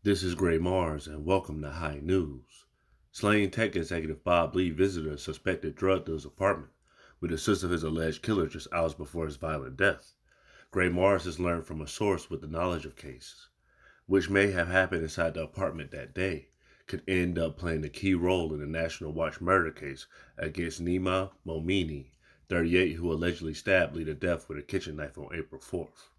This is Gray Mars, and welcome to High News. Slain tech executive Bob Lee visited a suspected drug dealer's apartment with the assist of his alleged killer just hours before his violent death. Gray Mars has learned from a source with the knowledge of cases, which may have happened inside the apartment that day, could end up playing a key role in the National Watch murder case against Nima Momini, 38, who allegedly stabbed Lee to death with a kitchen knife on April 4th.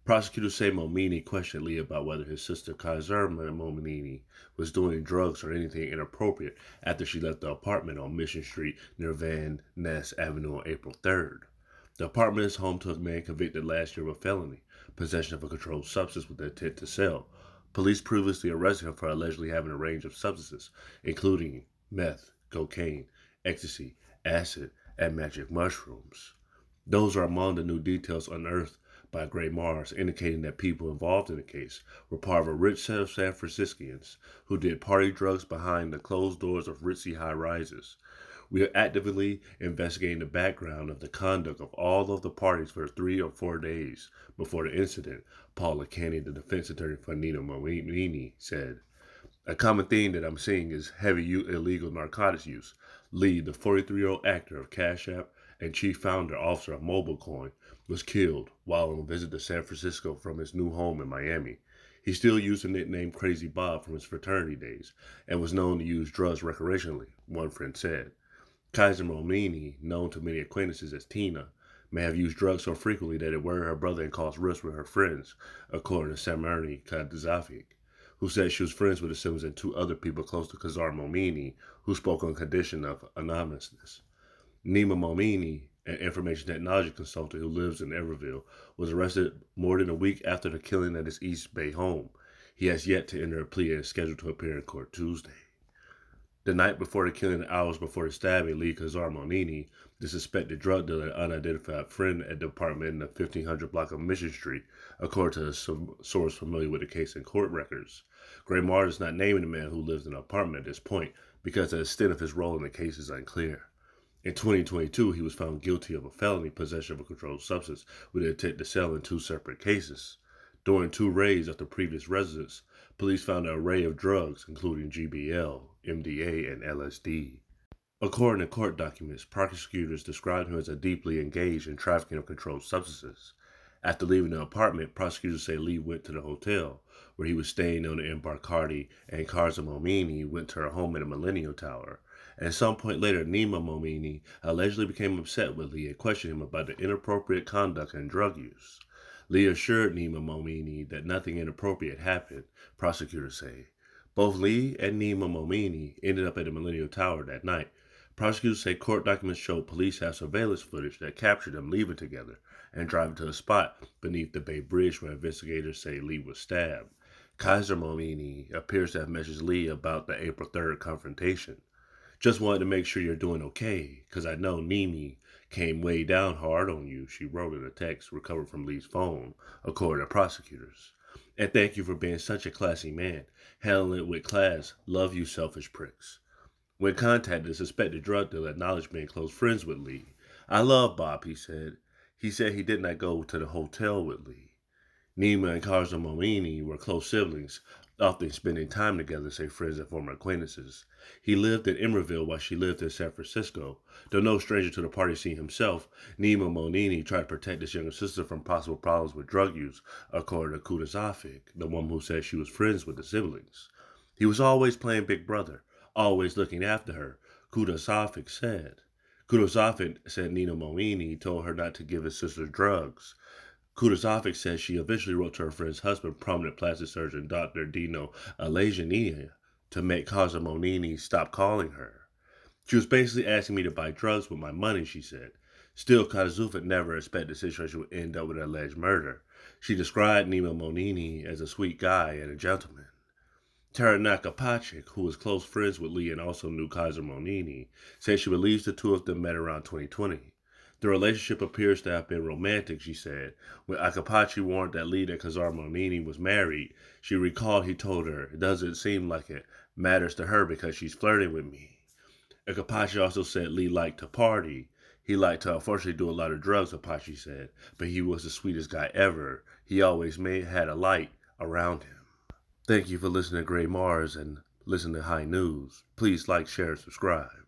Prosecutors say Momini questioned Lee about whether his sister Kaiser Momini was doing drugs or anything inappropriate after she left the apartment on Mission Street near Van Ness Avenue on April 3rd. The apartment is home to a man convicted last year of a felony, possession of a controlled substance with the intent to sell. Police previously arrested him for allegedly having a range of substances, including meth, cocaine, ecstasy, acid, and magic mushrooms. Those are among the new details unearthed by Gray Mars, indicating that people involved in the case were part of a rich set of San Franciscans who did party drugs behind the closed doors of ritzy high-rises. We are actively investigating the background of the conduct of all of the parties for 3 or 4 days before the incident, Paula Canny, the defense attorney for Nina Moini, said. A common theme that I'm seeing is heavy illegal narcotics use. Lee, the 43-year-old actor of Cash App and chief founder officer of MobileCoin, was killed while on a visit to San Francisco from his new home in Miami. He still used the nickname Crazy Bob from his fraternity days and was known to use drugs recreationally, one friend said. Kaiser Momini, known to many acquaintances as Tina, may have used drugs so frequently that it worried her brother and caused risks with her friends, according to Samarni Kadzafic, who said she was friends with the Simmons and two other people close to Kazar Momini, who spoke on condition of anonymousness. Nima Momini, an information technology consultant who lives in Everville, was arrested more than a week after the killing at his East Bay home. He has yet to enter a plea and is scheduled to appear in court Tuesday. The night before the killing and hours before the stabbing, Lee Kazar Monini, the suspected drug dealer and unidentified friend at the apartment in the 1500 block of Mission Street, according to a source familiar with the case and court records. Gray Mars is not naming the man who lives in the apartment at this point because the extent of his role in the case is unclear. In 2022, he was found guilty of a felony possession of a controlled substance with the intent to sell in 2 separate cases. During 2 raids at the previous residence, police found an array of drugs, including GBL, MDA, and LSD. According to court documents, prosecutors described him as a deeply engaged in trafficking of controlled substances. After leaving the apartment, prosecutors say Lee went to the hotel, where he was staying on the Embarcati, and Karza Momini went to her home in the Millennial Tower. At some point later, Nima Momini allegedly became upset with Lee and questioned him about the inappropriate conduct and drug use. Lee assured Nima Momini that nothing inappropriate happened, prosecutors say. Both Lee and Nima Momini ended up at the Millennial Tower that night. Prosecutors say court documents show police have surveillance footage that captured them leaving together and driving to a spot beneath the Bay Bridge where investigators say Lee was stabbed. Kaiser Momini appears to have messaged Lee about the April 3rd confrontation. Just wanted to make sure you're doing okay, because I know Nimi came way down hard on you, she wrote in a text recovered from Lee's phone, according to prosecutors. And thank you for being such a classy man. Handling it with class. Love you, selfish pricks. When contacted, the suspected drug dealer acknowledged being close friends with Lee. I love Bob, he said. He said he did not go to the hotel with Lee. Nima and Karza Momini were close siblings, often spending time together, say friends and former acquaintances. He lived in Emerville while she lived in San Francisco. Though no stranger to the party scene himself, Nima Monini tried to protect his younger sister from possible problems with drug use, according to Kudasafik, the woman who said she was friends with the siblings. He was always playing Big Brother, always looking after her, Kudasafik said. Kudasafik said Nina Monini told her not to give his sister drugs. Kudasafik says she eventually wrote to her friend's husband, prominent plastic surgeon Dr. Dino Alejania, to make Kaza Monini stop calling her. She was basically asking me to buy drugs with my money, she said. Still, Kazufik never expected the situation would end up with an alleged murder. She described Nima Monini as a sweet guy and a gentleman. Taranaka Patrick, who was close friends with Lee and also knew Kaiser Monini, said she believes the two of them met around 2020. The relationship appears to have been romantic, she said. When Akapachi warned that Lee and Kazar Monini was married, she recalled he told her, it doesn't seem like it matters to her because she's flirting with me. Akapachi also said Lee liked to party. He liked to unfortunately do a lot of drugs, Apache said, but he was the sweetest guy ever. He always had a light around him. Thank you for listening to Gray Mars and listen to High News. Please like, share, and subscribe.